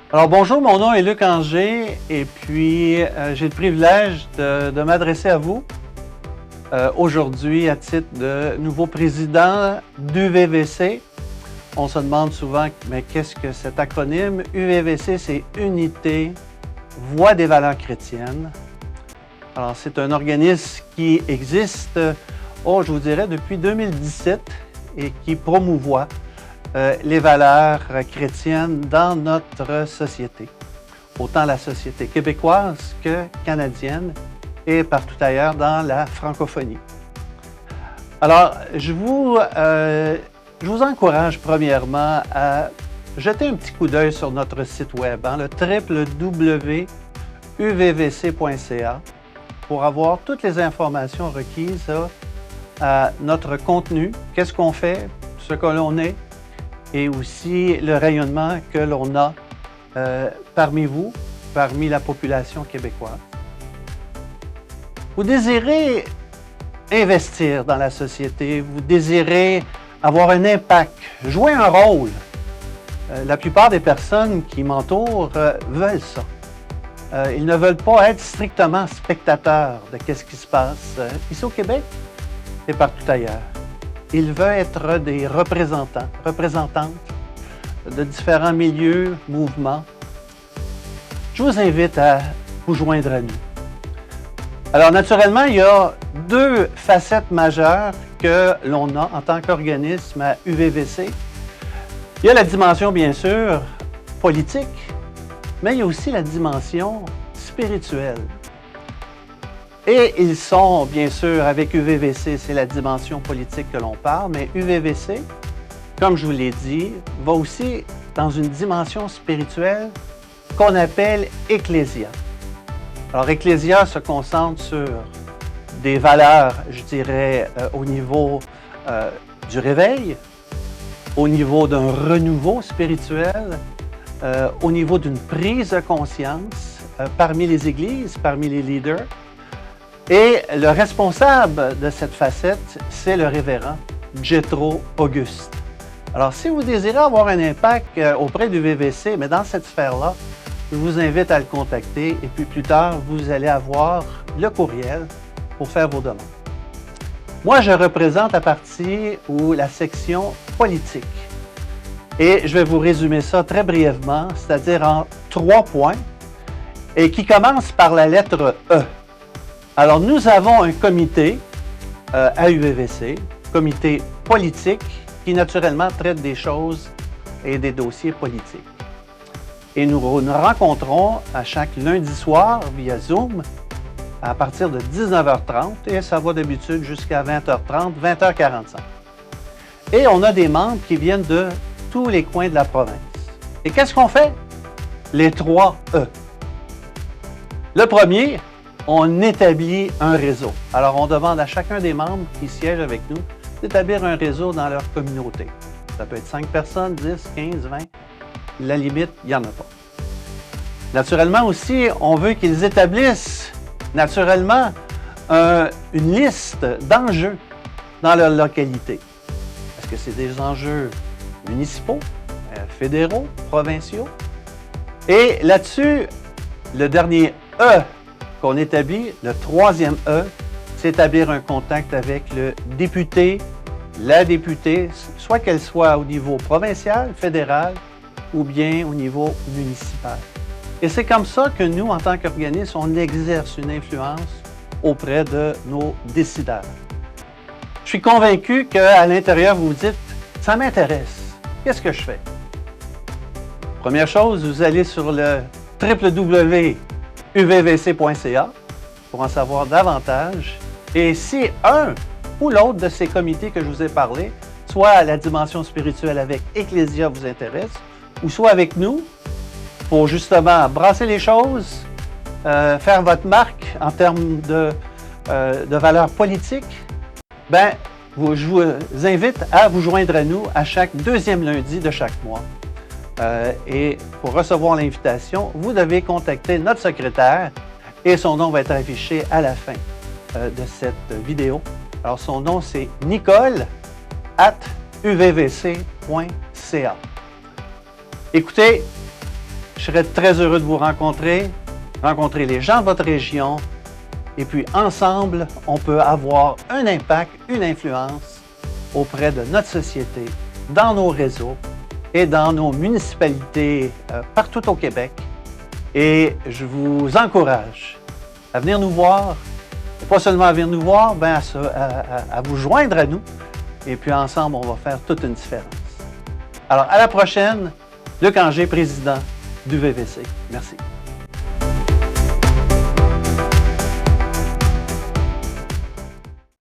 Alors bonjour, mon nom est Luc Anger et puis j'ai le privilège de m'adresser à vous aujourd'hui à titre de nouveau président d'UVVC. On se demande souvent, mais qu'est-ce que cet acronyme? UVVC, c'est Unité, Voix des valeurs chrétiennes. Alors c'est un organisme qui existe, je vous dirais, depuis 2017 et qui promouvoit les valeurs chrétiennes dans notre société, autant la société québécoise que canadienne et partout ailleurs dans la francophonie. Alors, je vous encourage premièrement à jeter un petit coup d'œil sur notre site web, le www.uvvc.ca, pour avoir toutes les informations requises à notre contenu, qu'est-ce qu'on fait, ce que l'on est, et aussi le rayonnement que l'on a parmi vous, parmi la population québécoise. Vous désirez investir dans la société, vous désirez avoir un impact, jouer un rôle. La plupart des personnes qui m'entourent veulent ça. Ils ne veulent pas être strictement spectateurs de ce qui se passe ici au Québec et partout ailleurs. Ils veulent être des représentants, représentantes de différents milieux, mouvements. Je vous invite à vous joindre à nous. Alors, naturellement, il y a deux facettes majeures que l'on a en tant qu'organisme à UVVC. Il y a la dimension, bien sûr, politique, mais il y a aussi la dimension spirituelle. Et ils sont, bien sûr, avec UVVC, c'est la dimension politique que l'on parle, mais UVVC, comme je vous l'ai dit, va aussi dans une dimension spirituelle qu'on appelle Ecclésia. Alors, Ecclésia se concentre sur des valeurs, je dirais, au niveau du réveil, au niveau d'un renouveau spirituel, au niveau d'une prise de conscience parmi les églises, parmi les leaders. Et le responsable de cette facette, c'est le révérend Jethro Auguste. Alors, si vous désirez avoir un impact auprès du VVC, mais dans cette sphère-là, je vous invite à le contacter et puis plus tard, vous allez avoir le courriel pour faire vos demandes. Moi, je représente la partie ou la section politique. Et je vais vous résumer ça très brièvement, c'est-à-dire en 3 points, et qui commence par la lettre E. Alors, nous avons un comité à UVVC, comité politique, qui naturellement traite des choses et des dossiers politiques. Et nous nous rencontrons à chaque lundi soir via Zoom à partir de 19h30 et ça va d'habitude jusqu'à 20h30, 20h45. Et on a des membres qui viennent de tous les coins de la province. Et qu'est-ce qu'on fait? Les 3 E. Le premier, on établit un réseau. Alors, on demande à chacun des membres qui siègent avec nous d'établir un réseau dans leur communauté. Ça peut être 5 personnes, 10, 15, 20. La limite, il n'y en a pas. Naturellement aussi, on veut qu'ils établissent naturellement une liste d'enjeux dans leur localité. Est-ce que c'est des enjeux municipaux, fédéraux, provinciaux? Et là-dessus, le dernier E qu'on établit, le 3e E, c'est établir un contact avec le député, la députée, soit qu'elle soit au niveau provincial, fédéral ou bien au niveau municipal. Et c'est comme ça que nous, en tant qu'organisme, on exerce une influence auprès de nos décideurs. Je suis convaincu qu'à l'intérieur, vous vous dites, ça m'intéresse. Qu'est-ce que je fais? Première chose, vous allez sur le www.uvvc.ca pour en savoir davantage. Et si un ou l'autre de ces comités que je vous ai parlé, soit la dimension spirituelle avec Ecclésia vous intéresse, ou soit avec nous, pour justement brasser les choses, faire votre marque en termes de valeurs politiques, je vous invite à vous joindre à nous à chaque 2e lundi de chaque mois. Et pour recevoir l'invitation, vous devez contacter notre secrétaire et son nom va être affiché à la fin de cette vidéo. Alors, son nom, c'est Nicole@uvvc.ca. Écoutez, Je serais très heureux de vous rencontrer les gens de votre région, et puis ensemble, on peut avoir un impact, une influence auprès de notre société, dans nos réseaux et dans nos municipalités partout au Québec. Et je vous encourage à venir nous voir, et pas seulement à venir nous voir, à vous joindre à nous, et puis ensemble, on va faire toute une différence. Alors, à la prochaine, Luc Anger, président du VVC. Merci.